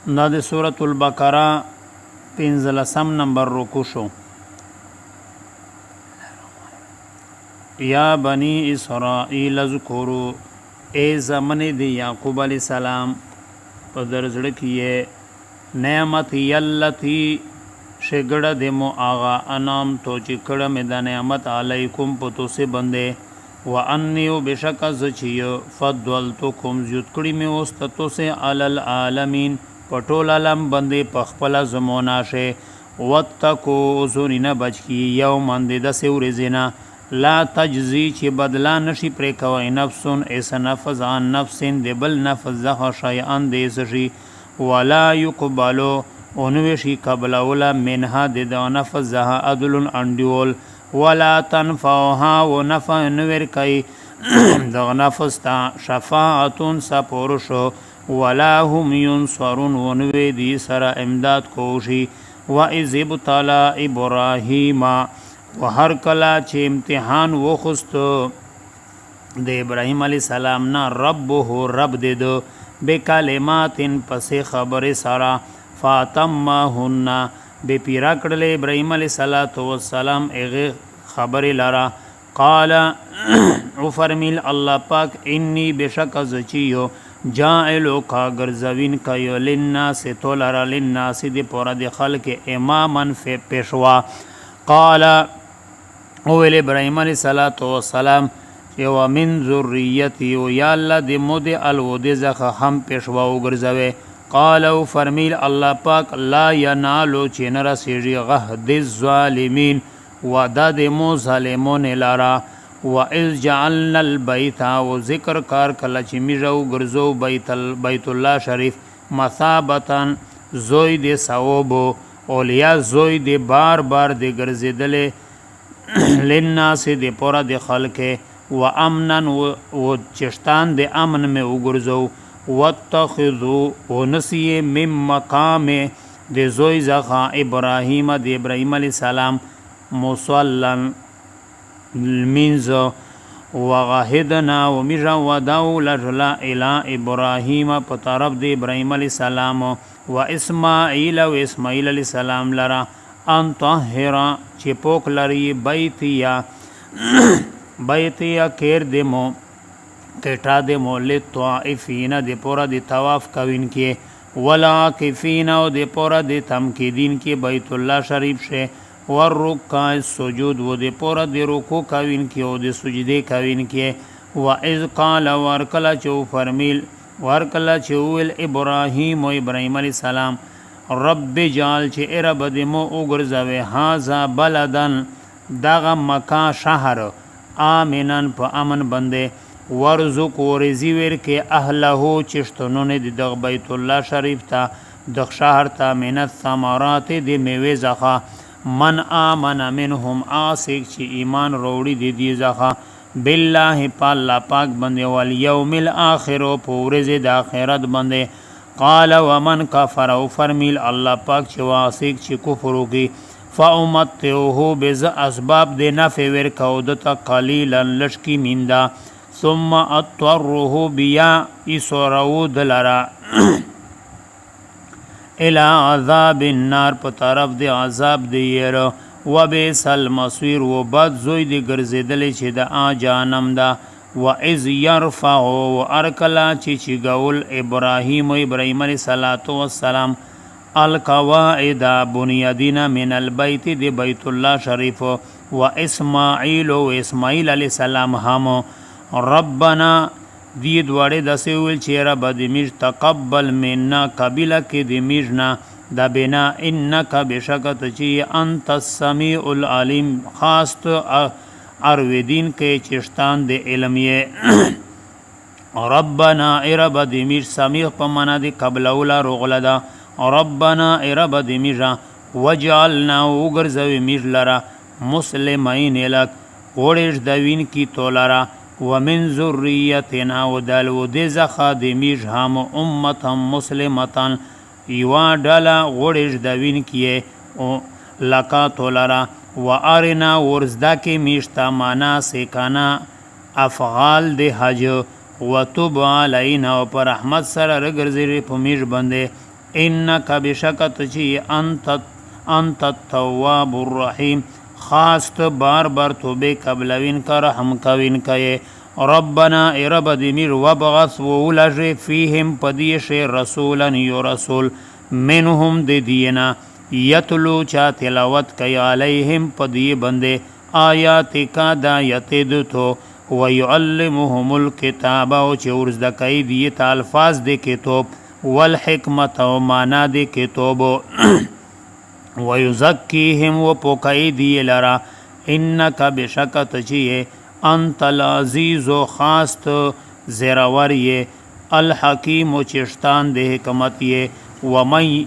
دا د سورة البقره 15 نمبر رکو شو. یا بنی اسرائیل اذکروا ای زمن دی یعقوب علیہ السلام په درزړه کې نعمت یلتی شګړه د مو آغا انام تو چې کړه مې د نعمت علیکم پتو سے بندې و انیو بشک زچیو فضلتکم زیات کړي مې واستتو سے علی العالمین پټول علم بندې پخپل زمونه شه وتکو زورینه بچکی یوم اند د سور زینا لا تجزی چې بدلا نشي پرې کوي نفسون اس نفس عن نفس د بل نفس زخ شیئا د شي ولا يقبلوا اونوشي قبل ولا منها د نفس زها عدل اندول ولا تنفعها ونفع نور کوي د نفس تا شفاعتون سپورشو ولا هم ينصرون ونوي دي سره امداد کوشي واذ ابتلى ابراهيم و هر کلا چې امتحان وخستو د ابراهیم علی السلام نه ربه رب دې دو بکلمات پسې خبره سارا فاطمهن به پیرا کړل ابراهیم علی السلام هغه خبره لرا قال او فرمیل الله پاک انی بشک زچیو جاعلو کا گرزوین کایو للناس تولر للناس دی پورا دی خلق امامن فی پیشوا قال اول ابراهیم علیہ الصلوۃ والسلام یو من ذریتی یا الله د مود الود زخه هم پیشوا وګرځوي قال او فرمیل الله پاک لا ینالو چې نر سیږي غهد الظالمین ودا د مو ظالمون لارا واذ جعلنا البيت و ذکر کار کله چې میژو ګرځو بیت الله شریف مثابتن زوی د ثواب اولیا زوی د بار بار د ګرځیدلې لناس د پورا د خلق و امنن و چشتان د امن میں وګرځو واتخذوا ونسیه مم مقام د زوی زخا ابراهیم د ابراهیم علی السلام مصلن المنز وغهدنا ومجا وداول رلا الى ابراهیم په طرف د ابراهیم علی السلام و اسماعیل و اسماعیل علی السلام لرا ان طاهرا چې پوک لري بیتیا کیر دمو کټا دمو لطائفین د پورا د طواف کوین کې ولا کفین او د پورا د تمکیدین کې بیت الله شریف شه والرکع السجود و د پورا د رکوع کوین کې او د سجده کوین کې و اذ قال ورکلا چو فرمیل ورکلا چول ابراهیم و ابراهیم علی السلام رب جال چې رب د مو وګرځوي هاذا بلدن دغه مکا شهر امنن په امن بندې ورزق ورزی ور کې اهله چشتونونه د بیت الله شریف ته د شهر ته من الثمرات د میوه زخه من امن منهم اسک چې ایمان وروړي د دې زخه بالله پالا پاک بندې ول یوم الاخر پورز د اخرت بندې قال ومن کفر او فرمیل الله پاک چې واسق چې کفر وکي فامتعه بز اسباب د نفع ور کو د قلیلا لشکی میندا ثم اضطره بیا اسرو دلرا الى عذاب النار په طرف د عذاب دی ير وبئس المصير وبد زوی دی ګرځیدل چې د اجانم دا واذ يرفع وارکلا چې ګول ابراهیم و ابراهیم علیہ الصلوۃ والسلام القواعد بنیادین من البيت دی بیت الله شریف و اسماعیل و اسماعیل علیہ السلام هم ربنا دی دوړې د سویل چې رب دې میج تقبل منا قبل کې دې میجنا د بنا انک بشکت چې انت السمیع العلیم خاص ارویدین کې چشتان د علم یې ربنا رب دې میج سمیع په معنا دی قبل اولا رغلدا ربنا رب دې میجا وجعلنا وګرځوي میج لرا مسلمین لک وړش دوین کی تولرا ومن ذریتنا ودل ود زخا د میج هم امه مسلمتان یوا ډلا وړش دوین کیه لکا تولرا و ارنا ورزدا کې میشتا معنا سکانا افعال د حج و تب علینا پر رحمت سره رګرځي په میش باندې انک بشکت چی انت التواب الرحیم خاص بار بار توبه قبلوین کا رحم کوین کئ ربنا ارب دمیر وبغث ولج فیهم پدیش رسولا یو رسول منهم دینا یتلو چا تلاوت کئ علیہم پدی بندے آیات کا دایت دتو ويعلمهم الكتاب او چورز د کئ دیت الفاظ د کتاب والحکمت او معنا د کتاب ويزكيهم وپوکئ دی لرا انک بشکت چیه انت العزیز و خاص زیرور یہ الحکیم و چشتان دے حکمت یہ ومن